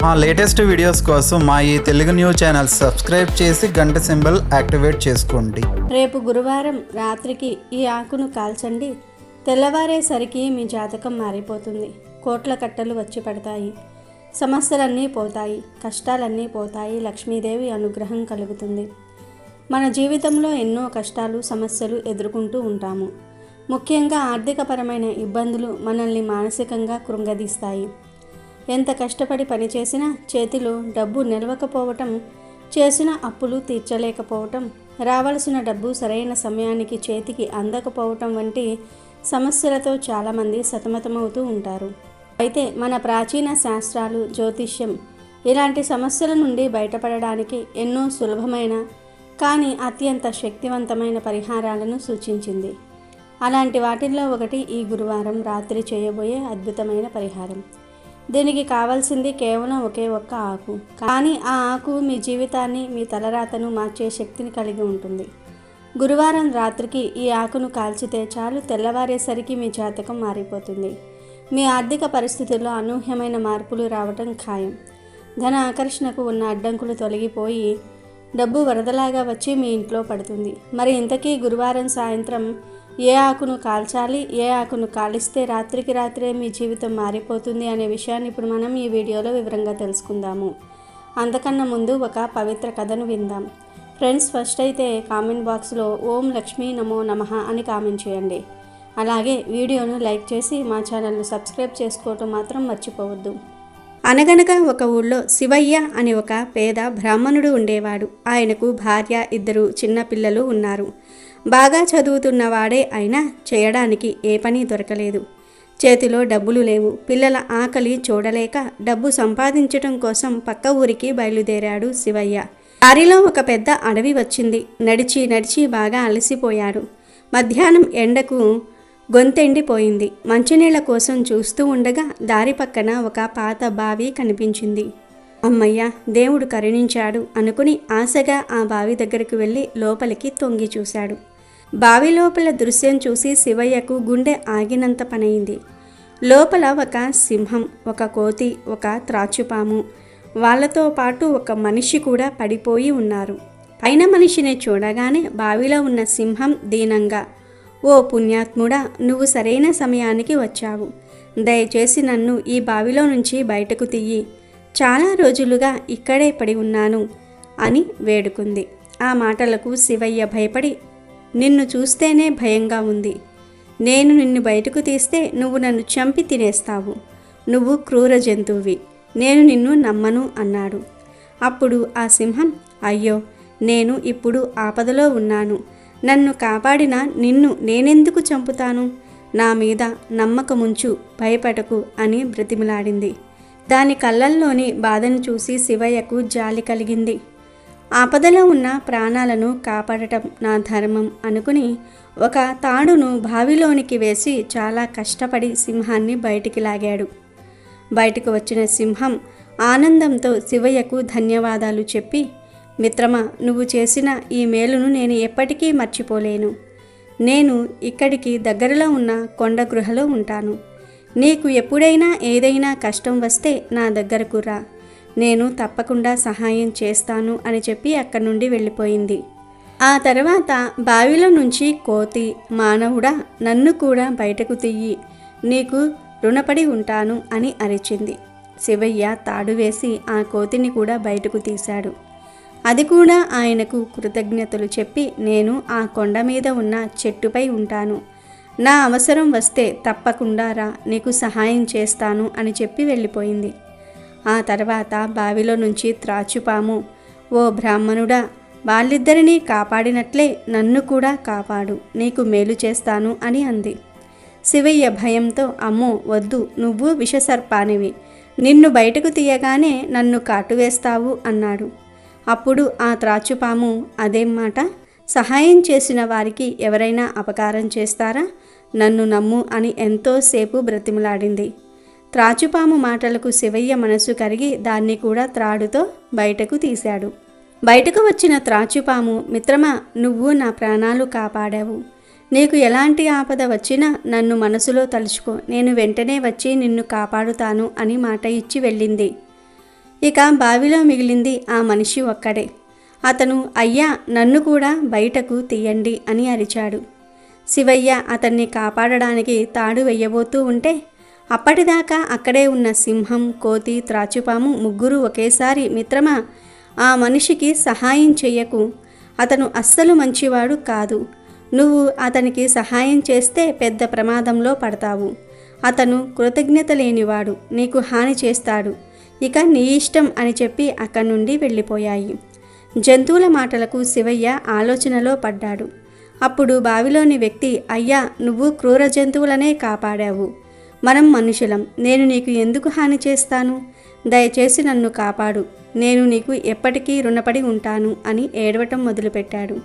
మా latest videos కోసం మా ఈ తెలుగు న్యూస్ ఛానల్ సబ్స్క్రైబ్ చేసి గంట సింబల్ యాక్టివేట్ చేసుకోండి. రేపు గురువారం రాత్రికి ఈ ఆకును కాల్చండి. తెల్లవారేసరికి మీ జాతకం మారిపోతుంది. కోట్ల కట్టలు వచ్చి పడతాయి. సమస్యలన్నీ పోతాయి. కష్టాలన్నీ పోతాయి. లక్ష్మీదేవి అనుగ్రహం కలుగుతుంది. మన జీవితంలో ఎన్నో కష్టాలు సమస్యలు ఎదుర్కొంటూ ఉంటాము. ముఖ్యంగా ఆర్థికపరమైన ఇబ్బందులు మనల్ని మానసికంగా కృంగదీస్తాయి. ఎంత కష్టపడి పనిచేసినా చేతిలో డబ్బు నిలవకపోవటం, చేసిన అప్పులు తీర్చలేకపోవటం, రావాల్సిన డబ్బు సరైన సమయానికి చేతికి అందకపోవటం వంటి సమస్యలతో చాలామంది సతమతమవుతూ ఉంటారు. అయితే మన ప్రాచీన శాస్త్రాలు, జ్యోతిష్యం ఇలాంటి సమస్యల నుండి బయటపడడానికి ఎన్నో సులభమైన కానీ అత్యంత శక్తివంతమైన పరిహారాలను సూచించింది. అలాంటి వాటిల్లో ఒకటి ఈ గురువారం రాత్రి చేయబోయే అద్భుతమైన పరిహారం. దీనికి కావాల్సింది కేవలం ఒకే ఒక్క ఆకు. కానీ ఆ ఆకు మీ జీవితాన్ని, మీ తలరాతను మార్చే శక్తిని కలిగి ఉంటుంది. గురువారం రాత్రికి ఈ ఆకును కాల్చితే చాలు, తెల్లవారేసరికి మీ జాతకం మారిపోతుంది. మీ ఆర్థిక పరిస్థితుల్లో అనూహ్యమైన మార్పులు రావటం ఖాయం. ధన ఆకర్షణకు ఉన్న అడ్డంకులు తొలగిపోయి డబ్బు వరదలాగా వచ్చి మీ ఇంట్లో పడుతుంది. మరి ఇంతకీ గురువారం సాయంత్రం ఏ ఆకును కాల్చాలి, ఏ ఆకును కాలిస్తే రాత్రికి రాత్రే మీ జీవితం మారిపోతుంది అనే విషయాన్ని ఇప్పుడు మనం ఈ వీడియోలో వివరంగా తెలుసుకుందాము. అంతకన్నా ముందు ఒక పవిత్ర కథను విందాం. ఫ్రెండ్స్, ఫస్ట్ అయితే కామెంట్ బాక్స్లో ఓం లక్ష్మీ నమో నమః అని కామెంట్ చేయండి. అలాగే వీడియోను లైక్ చేసి మా ఛానల్ను సబ్స్క్రైబ్ చేసుకోవటం మాత్రం మర్చిపోవద్దు. అనగనగా ఒక ఊళ్ళో శివయ్య అని ఒక పేద బ్రాహ్మణుడు ఉండేవాడు. ఆయనకు భార్య, 2 చిన్న పిల్లలు ఉన్నారు. బాగా చదువుతున్నవాడే అయినా చేయడానికి ఏ పని దొరకలేదు. చేతిలో డబ్బులు లేవు. పిల్లల ఆకలి చూడలేక డబ్బు సంపాదించటం కోసం పక్క ఊరికి బయలుదేరాడు శివయ్య. దారిలో ఒక పెద్ద అడవి వచ్చింది. నడిచి నడిచి బాగా అలసిపోయాడు. మధ్యాహ్నం ఎండకు గొంతెండిపోయింది. మంచినీళ్ల కోసం చూస్తూ ఉండగా దారి పక్కన ఒక పాత బావి కనిపించింది. అమ్మయ్య, దేవుడు కరుణించాడు అనుకుని ఆశగా ఆ బావి దగ్గరకు వెళ్ళి లోపలికి తొంగి చూశాడు. బావి లోపల దృశ్యం చూసి శివయ్యకు గుండె ఆగినంత పనైంది. లోపల ఒక సింహం, ఒక కోతి, ఒక త్రాచుపాము, వాళ్లతో పాటు ఒక మనిషి కూడా పడిపోయి ఉన్నారు. పైన మనిషిని చూడగానే బావిలో ఉన్న సింహం దీనంగా, ఓ పుణ్యాత్ముడా, నువ్వు సరైన సమయానికి వచ్చావు. దయచేసి నన్ను ఈ బావిలో నుంచి బయటకు తీయి. చాలా రోజులుగా ఇక్కడే పడి ఉన్నాను అని వేడుకుంది. ఆ మాటలకు శివయ్య భయపడి, నిన్ను చూస్తేనే భయంగా ఉంది. నేను నిన్ను బయటకు తీస్తే నువ్వు నన్ను చంపి తినేస్తావు. నువ్వు క్రూర జంతువువి. నేను నిన్ను నమ్మను అన్నాడు. అప్పుడు ఆ సింహం, అయ్యో, నేను ఇప్పుడు ఆపదలో ఉన్నాను. నన్ను కాపాడిన నిన్ను నేనెందుకు చంపుతాను? నా మీద నమ్మకముంచు, భయపడకు అని బ్రతిమిలాడింది. దాని కళ్ళల్లోని బాధను చూసి శివయ్యకు జాలి కలిగింది. ఆపదలో ఉన్న ప్రాణాలను కాపాడటం నా ధర్మం అనుకుని ఒక తాడును బావిలోనికి వేసి చాలా కష్టపడి సింహాన్ని బయటికి లాగాడు. బయటకు వచ్చిన సింహం ఆనందంతో శివయ్యకు ధన్యవాదాలు చెప్పి, మిత్రమా, నువ్వు చేసిన ఈ మేలును నేను ఎప్పటికీ మర్చిపోలేను. నేను ఇక్కడికి దగ్గరలో ఉన్న కొండ గృహలో ఉంటాను. నీకు ఎప్పుడైనా ఏదైనా కష్టం వస్తే నా దగ్గరకు రా. నేను తప్పకుండా సహాయం చేస్తాను అని చెప్పి అక్కడి నుండి వెళ్ళిపోయింది. ఆ తర్వాత బావిలో నుంచి కోతి, మానవుడా, నన్ను కూడా బయటకు తీయి, నీకు రుణపడి ఉంటాను అని అరిచింది. శివయ్య తాడు వేసి ఆ కోతిని కూడా బయటకు తీశాడు. అది కూడా ఆయనకు కృతజ్ఞతలు చెప్పి, నేను ఆ కొండ మీద ఉన్న చెట్టుపై ఉంటాను. నా అవసరం వస్తే తప్పకుండా రా, నీకు సహాయం చేస్తాను అని చెప్పి వెళ్ళిపోయింది. ఆ తర్వాత బావిలో నుంచి త్రాచుపాము, ఓ బ్రాహ్మణుడా, వాళ్ళిద్దరినీ కాపాడినట్లే నన్ను కూడా కాపాడు, నీకు మేలు చేస్తాను అని అంది. శివయ్య భయంతో, అమ్మో వద్దు, నువ్వు విషసర్పానివి, నిన్ను బయటకు తీయగానే నన్ను కాటువేస్తావు అన్నాడు. అప్పుడు ఆ త్రాచుపాము, అదేం మాట, సహాయం చేసిన వారికి ఎవరైనా అపకారం చేస్తారా? నన్ను నమ్ము అని ఎంతోసేపు బ్రతిమలాడింది. త్రాచుపాము మాటలకు శివయ్య మనసు కరిగి దాన్ని కూడా త్రాడుతో బయటకు తీశాడు. బయటకు వచ్చిన త్రాచుపాము, మిత్రమా, నువ్వు నా ప్రాణాలు కాపాడావు. నీకు ఎలాంటి ఆపద వచ్చినా నన్ను మనసులో తలుచుకో, నేను వెంటనే వచ్చి నిన్ను కాపాడుతాను అని మాట ఇచ్చి వెళ్ళింది. ఇక బావిలో మిగిలింది ఆ మనిషి ఒక్కడే. అతను అయ్యా నన్ను కూడా బయటకు తీయండి అని అరిచాడు. శివయ్య అతన్ని కాపాడడానికి తాడు వెయ్యబోతూ ఉంటే అప్పటిదాకా అక్కడే ఉన్న సింహం, కోతి, త్రాచుపాము ముగ్గురు ఒకేసారి మిత్రమా ఆ మనిషికి సహాయం చెయ్యకు, అతను అస్సలు మంచివాడు కాదు, నువ్వు అతనికి సహాయం చేస్తే పెద్ద ప్రమాదంలో పడతావు, అతను కృతజ్ఞత లేనివాడు, నీకు హాని చేస్తాడు, ఇక నీ ఇష్టం అని చెప్పి అక్కడి నుండి వెళ్ళిపోయాయి. జంతువుల మాటలకు శివయ్య ఆలోచనలో పడ్డాడు. అప్పుడు బావిలోని వ్యక్తి, అయ్యా నువ్వు క్రూర జంతువులనే కాపాడావు, మనం మనుషులం, నేను నీకు ఎందుకు హాని చేస్తాను, దయచేసి నన్ను కాపాడు, నేను నీకు ఎప్పటికీ రుణపడి ఉంటాను అని ఏడవటం మొదలుపెట్టాడు.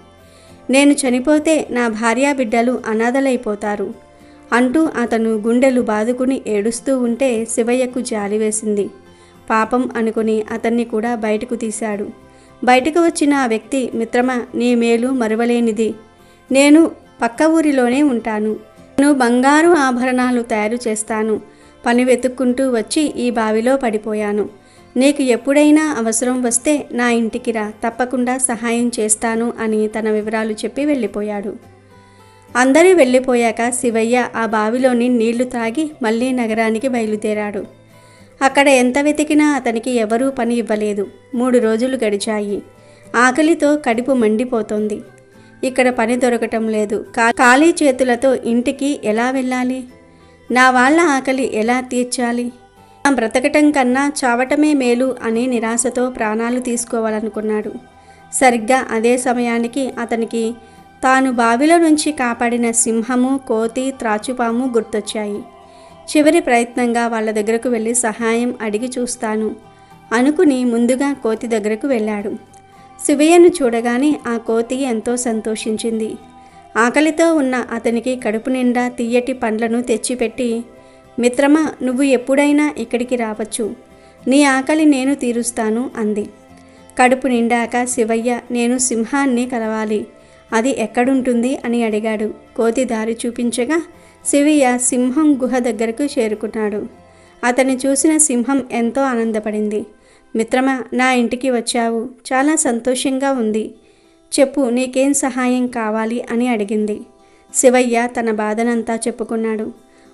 నేను చనిపోతే నా భార్యాబిడ్డలు అనాథలైపోతారు అంటూ అతను గుండెలు బాదుకుని ఏడుస్తూ ఉంటే శివయ్యకు జాలి వేసింది. పాపం అనుకుని అతన్ని కూడా బయటకు తీశాడు. బయటకు వచ్చిన ఆ వ్యక్తి, మిత్రమా నీ మేలు మరువలేనిది, నేను పక్క ఊరిలోనే ఉంటాను, నేను బంగారు ఆభరణాలు తయారు చేస్తాను, పని వెతుక్కుంటూ వచ్చి ఈ బావిలో పడిపోయాను, నీకు ఎప్పుడైనా అవసరం వస్తే నా ఇంటికి రా, తప్పకుండా సహాయం చేస్తాను అని తన వివరాలు చెప్పి వెళ్ళిపోయాడు. అందరూ వెళ్ళిపోయాక శివయ్య ఆ బావిలోని నీళ్లు తాగి మళ్ళీ నగరానికి బయలుదేరాడు. అక్కడ ఎంత వెతికినా అతనికి ఎవరూ పని ఇవ్వలేదు. 3 రోజులు గడిచాయి. ఆకలితో కడుపు మండిపోతోంది. ఇక్కడ పని దొరకటం లేదు. ఖాళీ చేతులతో ఇంటికి ఎలా వెళ్ళాలి? నా వాళ్ళ ఆకలి ఎలా తీర్చాలి? బ్రతకటం కన్నా చావటమే మేలు అని నిరాశతో ప్రాణాలు తీసుకోవాలనుకున్నాడు. సరిగ్గా అదే సమయానికి అతనికి తాను బావిలో నుంచి కాపాడిన సింహము, కోతి, త్రాచుపాము గుర్తొచ్చాయి. చివరి ప్రయత్నంగా వాళ్ళ దగ్గరకు వెళ్ళి సహాయం అడిగి చూస్తాను అనుకుని ముందుగా కోతి దగ్గరకు వెళ్ళాడు. శివయ్యను చూడగానే ఆ కోతి ఎంతో సంతోషించింది. ఆకలితో ఉన్న అతనికి కడుపు నిండా తియ్యటి పండ్లను తెచ్చిపెట్టి, మిత్రమా నువ్వు ఎప్పుడైనా ఇక్కడికి రావచ్చు, నీ ఆకలి నేను తీరుస్తాను అంది. కడుపు నిండాక శివయ్య, నేను సింహాన్ని కలవాలి, అది ఎక్కడుంటుంది అని అడిగాడు. కోతి దారి చూపించగా శివయ్య సింహం గుహ దగ్గరకు చేరుకున్నాడు. అతన్ని చూసిన సింహం ఎంతో ఆనందపడింది. మిత్రమా నా ఇంటికి వచ్చావు, చాలా సంతోషంగా ఉంది, చెప్పు నీకేం సహాయం కావాలి అని అడిగింది. శివయ్య తన బాధనంతా చెప్పుకున్నాడు.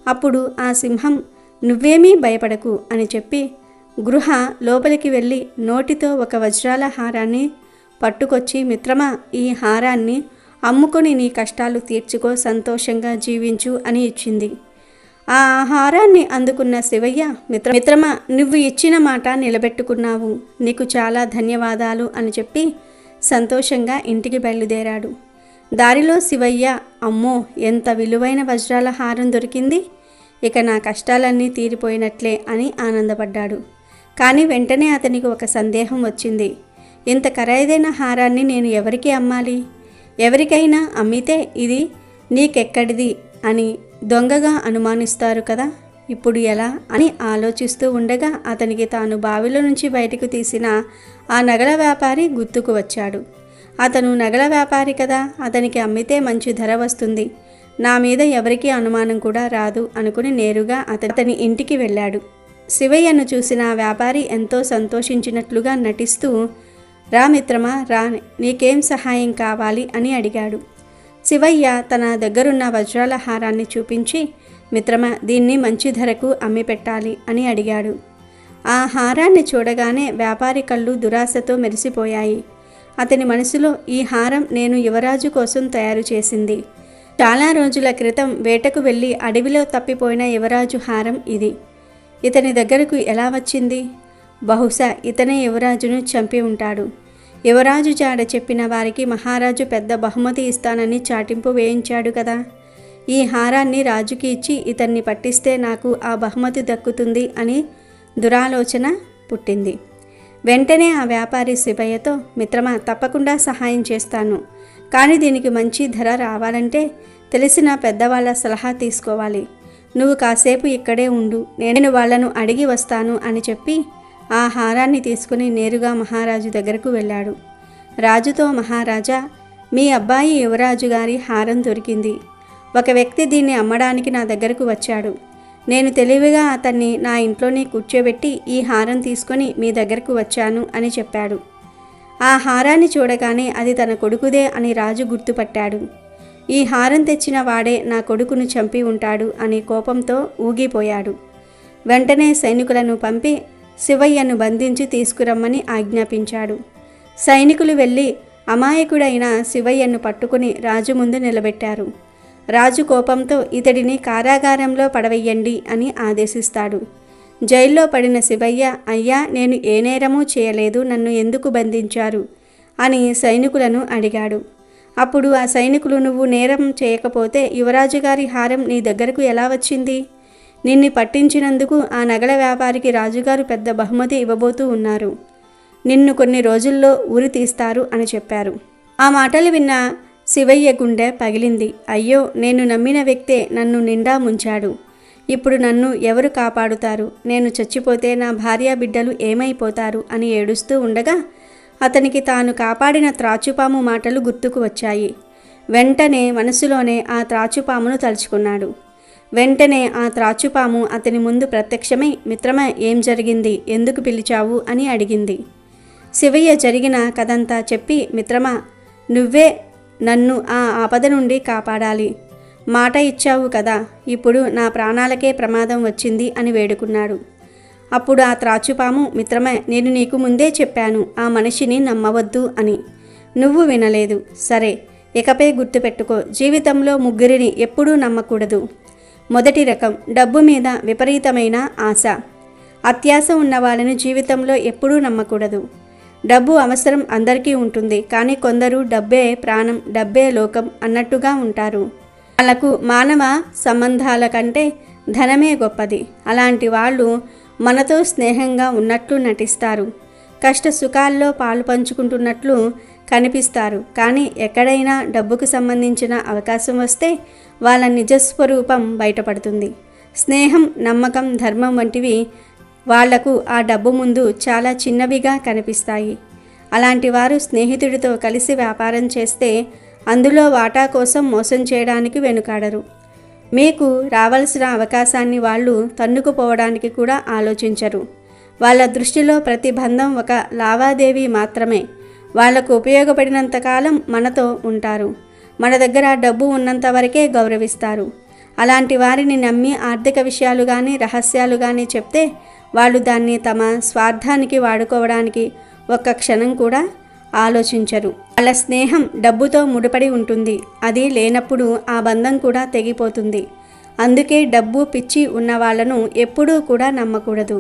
అప్పుడు ఆ సింహం, నువ్వేమీ భయపడకు అని చెప్పి గృహ లోపలికి వెళ్ళి నోటితో ఒక వజ్రాల హారాన్ని పట్టుకొచ్చి, మిత్రమా ఈ హారాన్ని అమ్ముకొని నీ కష్టాలు తీర్చుకో, సంతోషంగా జీవించు అని ఇచ్చింది. ఆ హారాన్ని అందుకున్న శివయ్య, మిత్రమా నువ్వు ఇచ్చిన మాట నిలబెట్టుకున్నావు, నీకు చాలా ధన్యవాదాలు అని చెప్పి సంతోషంగా ఇంటికి బయలుదేరాడు. దారిలో శివయ్య, అమ్మో ఎంత విలువైన వజ్రాల హారం దొరికింది, ఇక నా కష్టాలన్నీ తీరిపోయినట్లే అని ఆనందపడ్డాడు. కానీ వెంటనే అతనికి ఒక సందేహం వచ్చింది. ఇంత ఖరీదైన హారాన్ని నేను ఎవరికి అమ్మాలి? ఎవరికైనా అమ్మితే ఇది నీకెక్కడిది అని దొంగగా అనుమానిస్తారు కదా, ఇప్పుడు ఎలా అని ఆలోచిస్తూ ఉండగా అతనికి తాను బావిలో నుంచి బయటకు తీసిన ఆ నగల వ్యాపారి గుర్తుకు వచ్చాడు. అతను నగల వ్యాపారి కదా, అతనికి అమ్మితే మంచి ధర వస్తుంది, నా మీద ఎవరికీ అనుమానం కూడా రాదు అనుకుని నేరుగా అతని ఇంటికి వెళ్ళాడు. శివయ్యను చూసిన ఆ వ్యాపారి ఎంతో సంతోషించినట్లుగా నటిస్తూ, రా మిత్రమా రా, నీకేం సహాయం కావాలి అని అడిగాడు. శివయ్య తన దగ్గరున్న వజ్రాల హారాన్ని చూపించి, మిత్రమా దీన్ని మంచి ధరకు అమ్మి పెట్టాలి అని అడిగాడు. ఆ హారాన్ని చూడగానే వ్యాపారి కళ్ళు దురాశతో మెరిసిపోయాయి. అతని మనసులో, ఈ హారం నేను యువరాజు కోసం తయారు చేసింది, చాలా రోజుల క్రితం వేటకు వెళ్ళి అడవిలో తప్పిపోయిన యువరాజు హారం ఇది, ఇతని దగ్గరకు ఎలా వచ్చింది? బహుశా ఇతనే యువరాజును చంపి ఉంటాడు. యువరాజు జాడ చెప్పిన వారికి మహారాజు పెద్ద బహుమతి ఇస్తానని చాటింపు వేయించాడు కదా, ఈ హారాన్ని రాజుకి ఇచ్చి ఇతన్ని పట్టిస్తే నాకు ఆ బహుమతి దక్కుతుంది అని దురాలోచన పుట్టింది. వెంటనే ఆ వ్యాపారి శివయ్యతో, మిత్రమా తప్పకుండా సహాయం చేస్తాను, కానీ దీనికి మంచి ధర రావాలంటే తెలిసిన పెద్దవాళ్ళ సలహా తీసుకోవాలి, నువ్వు కాసేపు ఇక్కడే ఉండు, నేను వాళ్లను అడిగి వస్తాను అని చెప్పి ఆ హారాన్ని తీసుకుని నేరుగా మహారాజు దగ్గరకు వెళ్ళాడు. రాజుతో, మహారాజా మీ అబ్బాయి యువరాజు గారి హారం దొరికింది, ఒక వ్యక్తి దీన్ని అమ్మడానికి నా దగ్గరకు వచ్చాడు, నేను తెలివిగా అతన్ని నా ఇంట్లోనే కూర్చోబెట్టి ఈ హారం తీసుకొని మీ దగ్గరకు వచ్చాను అని చెప్పాడు. ఆ హారాన్ని చూడగానే అది తన కొడుకుదే అని రాజు గుర్తుపట్టాడు. ఈ హారం తెచ్చిన వాడే నా కొడుకును చంపి ఉంటాడు అని కోపంతో ఊగిపోయాడు. వెంటనే సైనికులను పంపి శివయ్యను బంధించి తీసుకురమ్మని ఆజ్ఞాపించాడు. సైనికులు వెళ్ళి అమాయకుడైన శివయ్యను పట్టుకుని రాజు ముందు నిలబెట్టారు. రాజు కోపంతో ఇతడిని కారాగారంలో పడవేయండి అని ఆదేశిస్తాడు. జైల్లో పడిన శివయ్య, అయ్యా, నేను ఏ నేరమూ చేయలేదు, నన్ను ఎందుకు బంధించారు అని సైనికులను అడిగాడు. అప్పుడు ఆ సైనికులు, నువ్వు నేరం చేయకపోతే యువరాజు గారి హారం నీ దగ్గరకు ఎలా వచ్చింది? నిన్ను పట్టించినందుకు ఆ నగల వ్యాపారికి రాజుగారు పెద్ద బహుమతి ఇవ్వబోతూ ఉన్నారు. నిన్ను కొన్ని రోజుల్లో ఉరి తీస్తారు అని చెప్పారు. ఆ మాటలు విన్న శివయ్య గుండె పగిలింది. అయ్యో, నేను నమ్మిన వ్యక్తే నన్ను నిండా ముంచాడు. ఇప్పుడు నన్ను ఎవరు కాపాడుతారు? నేను చచ్చిపోతే నా భార్య బిడ్డలు ఏమైపోతారు అని ఏడుస్తూ ఉండగా అతనికి తాను కాపాడిన త్రాచుపాము మాటలు గుర్తుకు వచ్చాయి. వెంటనే మనసులోనే ఆ త్రాచుపామును తలుచుకున్నాడు. వెంటనే ఆ త్రాచుపాము అతని ముందు ప్రత్యక్షమై, మిత్రమా, ఏం జరిగింది? ఎందుకు పిలిచావు అని అడిగింది. శివయ్య జరిగిన కథంతా చెప్పి, మిత్రమా, నువ్వే నన్ను ఆ ఆపద నుండి కాపాడాలి. మాట ఇచ్చావు కదా, ఇప్పుడు నా ప్రాణాలకే ప్రమాదం వచ్చింది అని వేడుకున్నాడు. అప్పుడు ఆ త్రాచుపాము, మిత్రమే, నేను నీకు ముందే చెప్పాను ఆ మనిషిని నమ్మవద్దు అని. నువ్వు వినలేదు. సరే, ఇకపై గుర్తుపెట్టుకో, జీవితంలో ముగ్గురిని ఎప్పుడూ నమ్మకూడదు. మొదటి రకం, డబ్బు మీద విపరీతమైన ఆశ. అత్యాశ ఉన్న వాళ్ళని జీవితంలో ఎప్పుడూ నమ్మకూడదు. డబ్బు అవసరం అందరికీ ఉంటుంది, కానీ కొందరు డబ్బే ప్రాణం, డబ్బే లోకం అన్నట్టుగా ఉంటారు. వాళ్ళకు మానవ సంబంధాల కంటే ధనమే గొప్పది. అలాంటి వాళ్ళు మనతో స్నేహంగా ఉన్నట్లు నటిస్తారు, కష్ట సుఖాల్లో పాలు పంచుకుంటున్నట్లు కనిపిస్తారు. కానీ ఎక్కడైనా డబ్బుకు సంబంధించిన అవకాశం వస్తే వాళ్ళ నిజస్వరూపం బయటపడుతుంది. స్నేహం, నమ్మకం, ధర్మం వంటివి వాళ్లకు ఆ డబ్బు ముందు చాలా చిన్నవిగా కనిపిస్తాయి. అలాంటి వారు స్నేహితుడితో కలిసి వ్యాపారం చేస్తే అందులో వాటా కోసం మోసం చేయడానికి వెనుకాడరు. మీకు రావాల్సిన అవకాశాన్ని వాళ్ళు తన్నుకుపోవడానికి కూడా ఆలోచించరు. వాళ్ళ దృష్టిలో ప్రతి బంధం ఒక లావాదేవీ మాత్రమే. వాళ్లకు ఉపయోగపడినంతకాలం మనతో ఉంటారు. మన దగ్గర డబ్బు ఉన్నంత వరకే గౌరవిస్తారు. అలాంటి వారిని నమ్మి ఆర్థిక విషయాలు కానీ రహస్యాలు కానీ చెప్తే వాళ్ళు దాన్ని తమ స్వార్థానికి వాడుకోవడానికి ఒక్క క్షణం కూడా ఆలోచించరు. వాళ్ళ స్నేహం డబ్బుతో ముడిపడి ఉంటుంది. అది లేనప్పుడు ఆ బంధం కూడా తెగిపోతుంది. అందుకే డబ్బు పిచ్చి ఉన్న వాళ్ళను ఎప్పుడూ కూడా నమ్మకూడదు.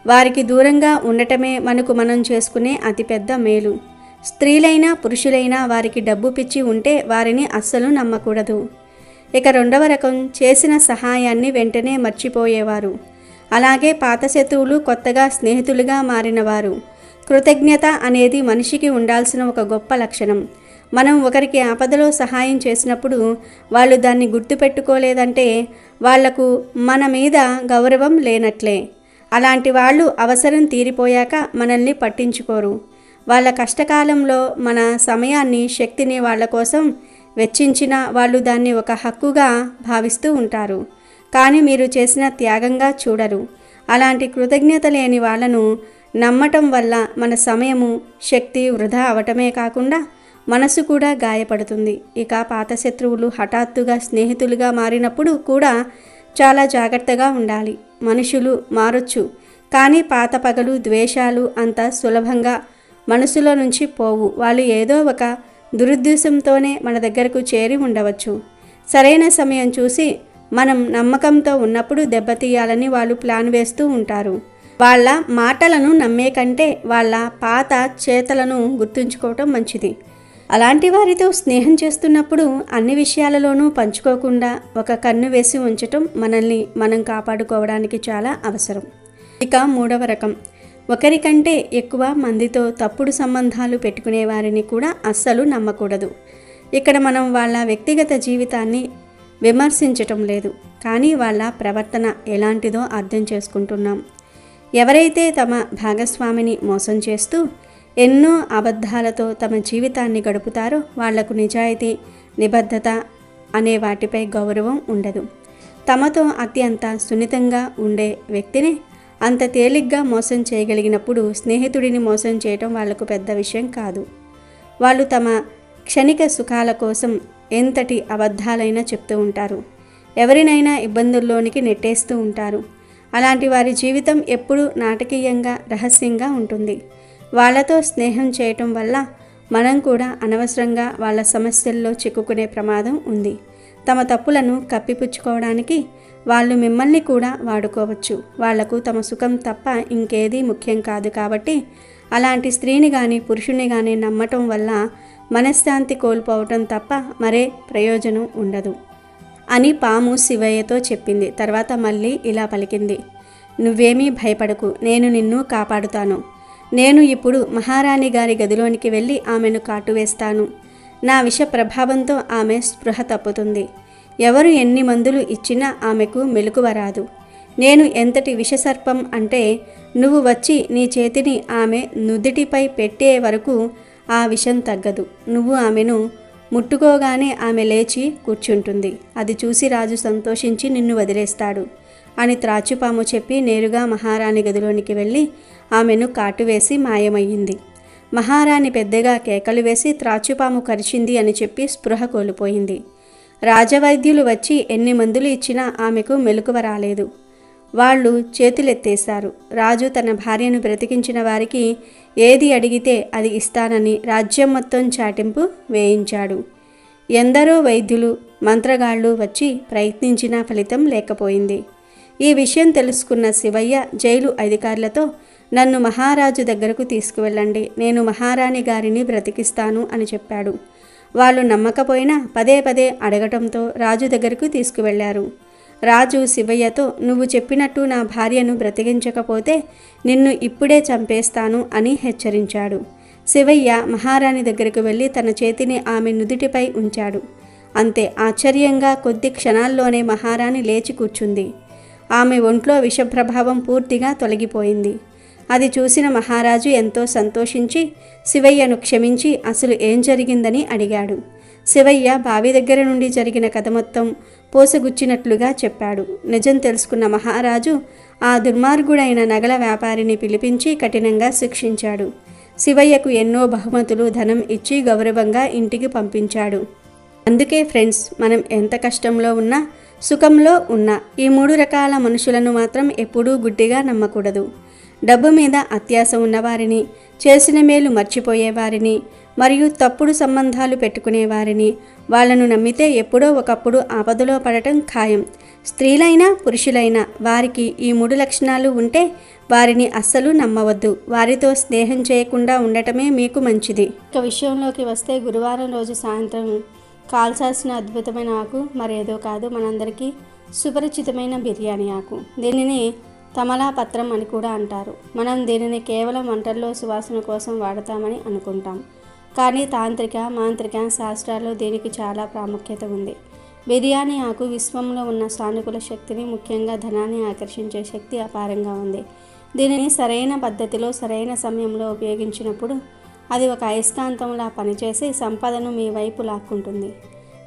వారికి దూరంగా ఉండటమే మనకు మనం చేసుకునే అతిపెద్ద మేలు. స్త్రీలైనా పురుషులైనా వారికి డబ్బు పిచ్చి ఉంటే వారిని అస్సలు నమ్మకూడదు. ఇక రెండవ రకం, చేసిన సహాయాన్ని వెంటనే మర్చిపోయేవారు. అలాగే పాత శత్రువులు కొత్తగా స్నేహితులుగా మారినవారు. కృతజ్ఞత అనేది మనిషికి ఉండాల్సిన ఒక గొప్ప లక్షణం. మనం ఒకరికి ఆపదలో సహాయం చేసినప్పుడు వాళ్ళు దాన్ని గుర్తుపెట్టుకోలేదంటే వాళ్లకు మన మీద గౌరవం లేనట్లే. అలాంటి వాళ్ళు అవసరం తీరిపోయాక మనల్ని పట్టించుకోరు. వాళ్ళ కష్టకాలంలో మన సమయాన్ని, శక్తిని వాళ్ళ కోసం వెచ్చించినా వాళ్ళు దాన్ని ఒక హక్కుగా భావిస్తూ ఉంటారు. కానీ మీరు చేసిన త్యాగంగా చూడరు. అలాంటి కృతజ్ఞత లేని వాళ్ళను నమ్మటం వల్ల మన సమయము, శక్తి వృధా అవటమే కాకుండా మనసు కూడా గాయపడుతుంది. ఇక పాత శత్రువులు హఠాత్తుగా స్నేహితులుగా మారినప్పుడు కూడా చాలా జాగ్రత్తగా ఉండాలి. మనుషులు మారొచ్చు, కానీ పాత పగలు, ద్వేషాలు అంత సులభంగా మనసులో నుంచి పోవు. వాళ్ళు ఏదో ఒక దురుద్దేశంతోనే మన దగ్గరకు చేరి ఉండవచ్చు. సరైన సమయం చూసి మనం నమ్మకంతో ఉన్నప్పుడు దెబ్బతీయాలని వాళ్ళు ప్లాన్ వేస్తూ ఉంటారు. వాళ్ళ మాటలను నమ్మే కంటే వాళ్ళ పాత చేతలను గుర్తుంచుకోవటం మంచిది. అలాంటి వారితో స్నేహం చేస్తున్నప్పుడు అన్ని విషయాలలోనూ పంచుకోకుండా ఒక కన్ను వేసి ఉంచటం మనల్ని మనం కాపాడుకోవడానికి చాలా అవసరం. ఇక మూడవ రకం, ఒకరికంటే ఎక్కువ మందితో తప్పుడు సంబంధాలు పెట్టుకునే వారిని కూడా అస్సలు నమ్మకూడదు. ఇక్కడ మనం వాళ్ళ వ్యక్తిగత జీవితాన్ని విమర్శించటం లేదు, కానీ వాళ్ళ ప్రవర్తన ఎలాంటిదో అర్థం చేసుకుంటున్నాం. ఎవరైతే తమ భాగస్వామిని మోసం చేస్తూ ఎన్నో అబద్ధాలతో తమ జీవితాన్ని గడుపుతారో వాళ్లకు నిజాయితీ, నిబద్ధత అనే వాటిపై గౌరవం ఉండదు. తమతో అత్యంత సున్నితంగా ఉండే వ్యక్తిని అంత తేలిగ్గా మోసం చేయగలిగినప్పుడు స్నేహితుడిని మోసం చేయటం వాళ్లకు పెద్ద విషయం కాదు. వాళ్ళు తమ క్షణిక సుఖాల కోసం ఎంతటి అబద్ధాలైనా చెప్తూ ఉంటారు. ఎవరినైనా ఇబ్బందుల్లోనికి నెట్టేస్తూ ఉంటారు. అలాంటి వారి జీవితం ఎప్పుడూ నాటకీయంగా రహస్యంగా ఉంటుంది. వాళ్ళతో స్నేహం చేయటం వల్ల మనం కూడా అనవసరంగా వాళ్ళ సమస్యల్లో చిక్కుకునే ప్రమాదం ఉంది. తమ తప్పులను కప్పిపుచ్చుకోవడానికి వాళ్ళు మిమ్మల్ని కూడా వాడుకోవచ్చు. వాళ్లకు తమ సుఖం తప్ప ఇంకేదీ ముఖ్యం కాదు. కాబట్టి అలాంటి స్త్రీని కానీ పురుషుని కానీ నమ్మటం వల్ల మనశ్శాంతి కోల్పోవటం తప్ప మరే ప్రయోజనం ఉండదు అని పాము శివయ్యతో చెప్పింది. తర్వాత మళ్ళీ ఇలా పలికింది, నువ్వేమీ భయపడకు, నేను నిన్ను కాపాడుతాను. నేను ఇప్పుడు మహారాణి గారి గదిలోనికి వెళ్ళి ఆమెను కాటువేస్తాను. నా విష ప్రభావంతో ఆమె స్పృహ తప్పుతుంది. ఎవరు ఎన్ని మందులు ఇచ్చినా ఆమెకు మెలకువ రాదు. నేను ఎంతటి విషసర్పం అంటే నువ్వు వచ్చి నీ చేతిని ఆమె నుదిటిపై పెట్టే వరకు ఆ విషం తగ్గదు. నువ్వు ఆమెను ముట్టుకోగానే ఆమె లేచి కూర్చుంటుంది. అది చూసి రాజు సంతోషించి నిన్ను వదిలేస్తాడు అని త్రాచుపాము చెప్పి నేరుగా మహారాణి గదిలోనికి వెళ్ళి ఆమెను కాటువేసి మాయమయ్యింది. మహారాణి పెద్దగా కేకలు వేసి త్రాచుపాము కరిచింది అని చెప్పి స్పృహ కోల్పోయింది. రాజవైద్యులు వచ్చి ఎన్ని మందులు ఇచ్చినా ఆమెకు మెలకువ రాలేదు. వాళ్ళు చేతులెత్తేశారు. రాజు తన భార్యను బ్రతికించిన వారికి ఏది అడిగితే అది ఇస్తానని రాజ్యం మొత్తం చాటింపు వేయించాడు. ఎందరో వైద్యులు మంత్రగాళ్ళు వచ్చి ప్రయత్నించినా ఫలితం లేకపోయింది. ఈ విషయం తెలుసుకున్న శివయ్య జైలు అధికారులతో నన్ను మహారాజు దగ్గరకు తీసుకువెళ్ళండి, నేను మహారాణి గారిని బ్రతికిస్తాను అని చెప్పాడు. వాళ్ళు నమ్మకపోయినా పదే పదే అడగటంతో రాజు దగ్గరకు తీసుకువెళ్లారు. రాజు శివయ్యతో నువ్వు చెప్పినట్టు నా భార్యను బ్రతికించకపోతే నిన్ను ఇప్పుడే చంపేస్తాను అని హెచ్చరించాడు. శివయ్య మహారాణి దగ్గరకు వెళ్ళి తన చేతిని ఆమె నుదుటిపై ఉంచాడు. అంతే, ఆశ్చర్యంగా కొద్ది క్షణాల్లోనే మహారాణి లేచి కూర్చుంది. ఆమె ఒంట్లో విషప్రభావం పూర్తిగా తొలగిపోయింది. అది చూసిన మహారాజు ఎంతో సంతోషించి శివయ్యను క్షమించి అసలు ఏం జరిగిందని అడిగాడు. శివయ్య బావి దగ్గర నుండి జరిగిన కథ మొత్తం పోసగుచ్చినట్లుగా చెప్పాడు. నిజం తెలుసుకున్న మహారాజు ఆ దుర్మార్గుడైన నగల వ్యాపారిని పిలిపించి కఠినంగా శిక్షించాడు. శివయ్యకు ఎన్నో బహుమతులు ధనం ఇచ్చి గౌరవంగా ఇంటికి పంపించాడు. అందుకే ఫ్రెండ్స్, మనం ఎంత కష్టంలో ఉన్నా సుఖంలో ఉన్నా ఈ 3 రకాల మనుషులను మాత్రం ఎప్పుడూ గుడ్డిగా నమ్మకూడదు. డబ్బు మీద అత్యాశ ఉన్నవారిని, చేసిన మేలు మర్చిపోయేవారిని, మరియు తప్పుడు సంబంధాలు పెట్టుకునేవారిని, వాళ్లను నమ్మితే ఎప్పుడో ఒకప్పుడు ఆపదలో పడటం ఖాయం. స్త్రీలైనా పురుషులైనా వారికి ఈ 3 లక్షణాలు ఉంటే వారిని అస్సలు నమ్మవద్దు. వారితో స్నేహం చేయకుండా ఉండటమే మీకు మంచిది. ఇక విషయంలోకి వస్తే గురువారం రోజు సాయంత్రం కాల్చాల్సిన అద్భుతమైన ఆకు మరేదో కాదు, మనందరికీ సుపరిచితమైన బిర్యానీ ఆకు. దీనిని తమలాపత్రం అని కూడా అంటారు. మనం దీనిని కేవలం వంటల్లో సువాసన కోసం వాడతామని అనుకుంటాం. కానీ తాంత్రిక మాంత్రిక శాస్త్రాల్లో దీనికి చాలా ప్రాముఖ్యత ఉంది. బిర్యానీ ఆకు విశ్వంలో ఉన్న సానుకూల శక్తిని, ముఖ్యంగా ధనాన్ని ఆకర్షించే శక్తి అపారంగా ఉంది. దీనిని సరైన పద్ధతిలో సరైన సమయంలో ఉపయోగించినప్పుడు అది ఒక అయస్కాంతంలా పనిచేసి సంపదను మీ వైపు లాక్కుంటుంది.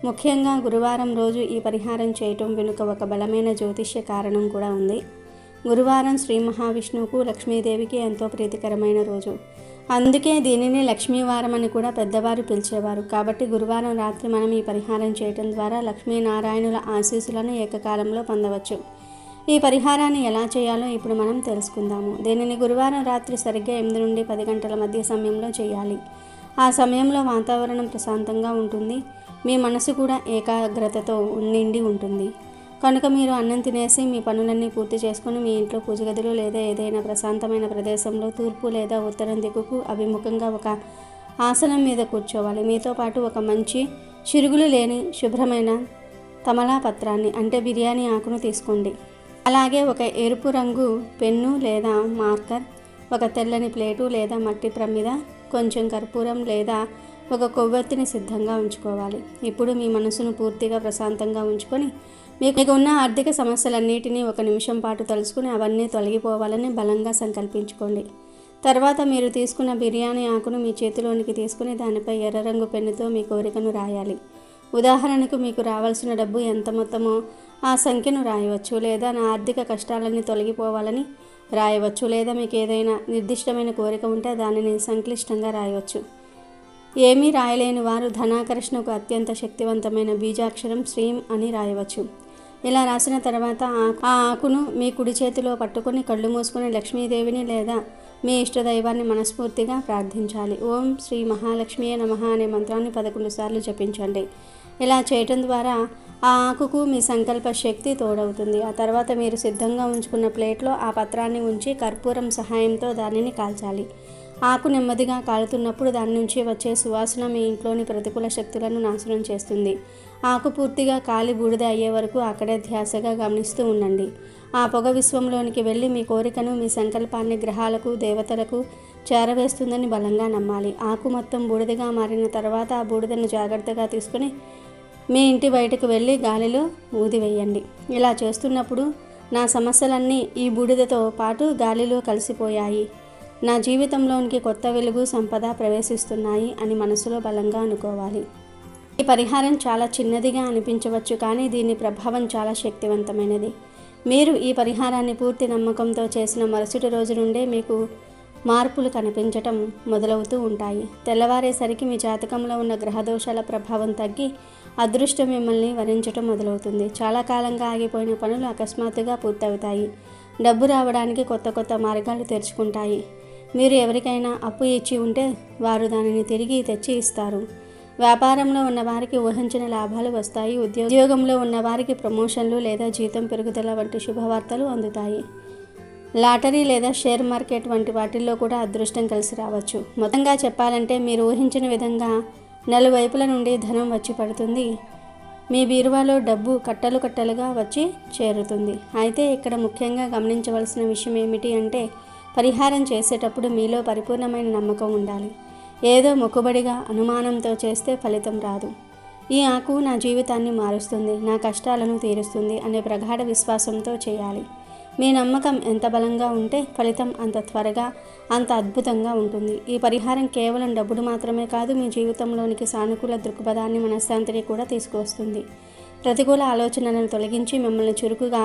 ముఖ్యంగా గురువారం రోజు ఈ పరిహారం చేయటం వెనుక ఒక బలమైన జ్యోతిష్య కారణం కూడా ఉంది. గురువారం శ్రీ మహావిష్ణువుకు లక్ష్మీదేవికి ఎంతో ప్రీతికరమైన రోజు. అందుకే దీనిని లక్ష్మీవారం అని కూడా పెద్దవారు పిలిచేవారు. కాబట్టి గురువారం రాత్రి మనం ఈ పరిహారం చేయటం ద్వారా లక్ష్మీనారాయణుల ఆశీస్సులను ఏకకాలంలో పొందవచ్చు. ఈ పరిహారాన్ని ఎలా చేయాలో ఇప్పుడు మనం తెలుసుకుందాము. దీనిని గురువారం రాత్రి సరిగ్గా 8 నుండి 10 గంటల మధ్య సమయంలో చేయాలి. ఆ సమయంలో వాతావరణం ప్రశాంతంగా ఉంటుంది. మీ మనసు కూడా ఏకాగ్రతతో నిండి ఉంటుంది. కనుక మీరు అన్నం తినేసి మీ పనులన్నీ పూర్తి చేసుకొని మీ ఇంట్లో పూజ గదిలో లేదా ఏదైనా ప్రశాంతమైన ప్రదేశంలో తూర్పు లేదా ఉత్తరం దిక్కుకు అభిముఖంగా ఒక ఆసనం మీద కూర్చోవాలి. మీతో పాటు ఒక మంచి చిరుగులు లేని శుభ్రమైన తమలాపత్రాన్ని అంటే బిర్యానీ ఆకును తీసుకోండి. అలాగే ఒక ఎరుపు రంగు పెన్ను లేదా మార్కర్, ఒక తెల్లని ప్లేటు లేదా మట్టి ప్రమిద, కొంచెం కర్పూరం లేదా ఒక కొవ్వొత్తిని సిద్ధంగా ఉంచుకోవాలి. ఇప్పుడు మీ మనసును పూర్తిగా ప్రశాంతంగా ఉంచుకొని మీకు ఉన్న ఆర్థిక సమస్యలన్నిటినీ 1 నిమిషం పాటు తలుసుకుని అవన్నీ తొలగిపోవాలని బలంగా సంకల్పించుకోండి. తర్వాత మీరు తీసుకున్న బిర్యానీ ఆకును మీ చేతిలోనికి తీసుకుని దానిపై ఎర్ర రంగు పెన్నుతో మీ కోరికను రాయాలి. ఉదాహరణకు మీకు రావాల్సిన డబ్బు ఎంత మొత్తమో ఆ సంఖ్యను రాయవచ్చు, లేదా నా ఆర్థిక కష్టాలన్నీ తొలగిపోవాలని రాయవచ్చు, లేదా మీకు ఏదైనా నిర్దిష్టమైన కోరిక ఉంటే దానిని సంక్లిష్టంగా రాయవచ్చు. ఏమీ రాయలేని వారు ధనాకర్షణకు అత్యంత శక్తివంతమైన బీజాక్షరం శ్రీం అని రాయవచ్చు. ఇలా రాసిన తర్వాత ఆ ఆకును మీ కుడి చేతిలో పట్టుకొని కళ్ళు మూసుకొని లక్ష్మీదేవిని లేదా మీ ఇష్టదైవాన్ని మనస్ఫూర్తిగా ప్రార్థించాలి. ఓం శ్రీ మహాలక్ష్మియే నమః అనే మంత్రాన్ని 11 సార్లు జపించండి. ఇలా చేయటం ద్వారా ఆ ఆకుకు మీ సంకల్ప శక్తి తోడవుతుంది. ఆ తర్వాత మీరు సిద్ధంగా ఉంచుకున్న ప్లేట్లో ఆ పత్రాన్ని ఉంచి కర్పూరం సహాయంతో దానిని కాల్చాలి. ఆకు నెమ్మదిగా కాలుతున్నప్పుడు దాని నుంచి వచ్చే సువాసన మీ ఇంట్లోని ప్రతికూల శక్తులను నాశనం చేస్తుంది. ఆకు పూర్తిగా కాలి బూడిద అయ్యే వరకు అక్కడే ధ్యాసగా గమనిస్తూ ఉండండి. ఆ పొగ విశ్వంలోనికి వెళ్ళి మీ కోరికను, మీ సంకల్పాన్ని గ్రహాలకు, దేవతలకు చేరవేస్తుందని బలంగా నమ్మాలి. ఆకు మొత్తం బూడిదగా మారిన తర్వాత ఆ బూడిదను జాగ్రత్తగా తీసుకుని మీ ఇంటి బయటకు వెళ్ళి గాలిలో ఊదివేయండి. ఇలా చేస్తున్నప్పుడు నా సమస్యలన్నీ ఈ బూడిదతో పాటు గాలిలో కలిసిపోయాయి, నా జీవితంలోనికి కొత్త వెలుగు, సంపద ప్రవేశిస్తున్నాయి అని మనసులో బలంగా అనుకోవాలి. ఈ పరిహారం చాలా చిన్నదిగా అనిపించవచ్చు, కానీ దీని ప్రభావం చాలా శక్తివంతమైనది. మీరు ఈ పరిహారాన్ని పూర్తి నమ్మకంతో చేసిన మరుసటి రోజు నుండే మీకు మార్పులు కనిపించటం మొదలవుతూ ఉంటాయి. తెల్లవారేసరికి మీ జాతకంలో ఉన్న గ్రహదోషాల ప్రభావం తగ్గి అదృష్టం మిమ్మల్ని వరించటం మొదలవుతుంది. చాలా కాలంగా ఆగిపోయిన పనులు అకస్మాత్తుగా పూర్తవుతాయి. డబ్బు రావడానికి కొత్త కొత్త మార్గాలు తెరుచుకుంటాయి. మీరు ఎవరికైనా అప్పు ఇచ్చి ఉంటే వారు దానిని తిరిగి తెచ్చి ఇస్తారు. వ్యాపారంలో ఉన్నవారికి ఊహించిన లాభాలు వస్తాయి. ఉద్యోగంలో ఉన్నవారికి ప్రమోషన్లు లేదా జీతం పెరుగుదల వంటి శుభవార్తలు అందుతాయి. లాటరీ లేదా షేర్ మార్కెట్ వంటి వాటిల్లో కూడా అదృష్టం కలిసి రావచ్చు. మొత్తంగా చెప్పాలంటే మీరు ఊహించిన విధంగా నలువైపుల నుండి ధనం వచ్చి పడుతుంది. మీ బీరువాలో డబ్బు కట్టలు కట్టలుగా వచ్చి చేరుతుంది. అయితే ఇక్కడ ముఖ్యంగా గమనించవలసిన విషయం ఏమిటి అంటే, పరిహారం చేసేటప్పుడు మీలో పరిపూర్ణమైన నమ్మకం ఉండాలి. ఏదో మొక్కుబడిగా అనుమానంతో చేస్తే ఫలితం రాదు. ఈ ఆకు నా జీవితాన్ని మారుస్తుంది, నా కష్టాలను తీరుస్తుంది అనే ప్రగాఢ విశ్వాసంతో చేయాలి. మీ నమ్మకం ఎంత బలంగా ఉంటే ఫలితం అంత త్వరగా, అంత అద్భుతంగా ఉంటుంది. ఈ పరిహారం కేవలం డబ్బును మాత్రమే కాదు, మీ జీవితంలోనికి సానుకూల దృక్పథాన్ని, మనశ్శాంతిని కూడా తీసుకువస్తుంది. ప్రతికూల ఆలోచనలను తొలగించి మిమ్మల్ని చురుకుగా,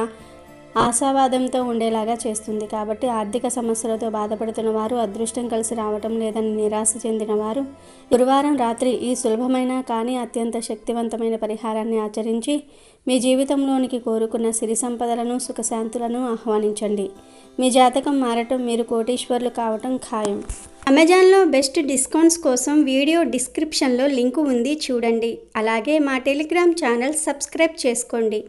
ఆశావాదంతో ఉండేలాగా చేస్తుంది. కాబట్టి ఆర్థిక సమస్యలతో బాధపడుతున్న వారు, అదృష్టం కలిసి రావటం లేదని నిరాశ చెందిన వారు గురువారం రాత్రి ఈ సులభమైన కానీ అత్యంత శక్తివంతమైన పరిహారాన్ని ఆచరించి మీ జీవితంలోనికి కోరుకున్న సిరి సంపదలను, సుఖశాంతులను ఆహ్వానించండి. మీ జాతకం మారటం, మీరు కోటీశ్వర్లు కావటం ఖాయం. అమెజాన్లో బెస్ట్ డిస్కౌంట్స్ కోసం వీడియో డిస్క్రిప్షన్లో లింకు ఉంది, చూడండి. అలాగే మా టెలిగ్రామ్ ఛానల్ సబ్స్క్రైబ్ చేసుకోండి.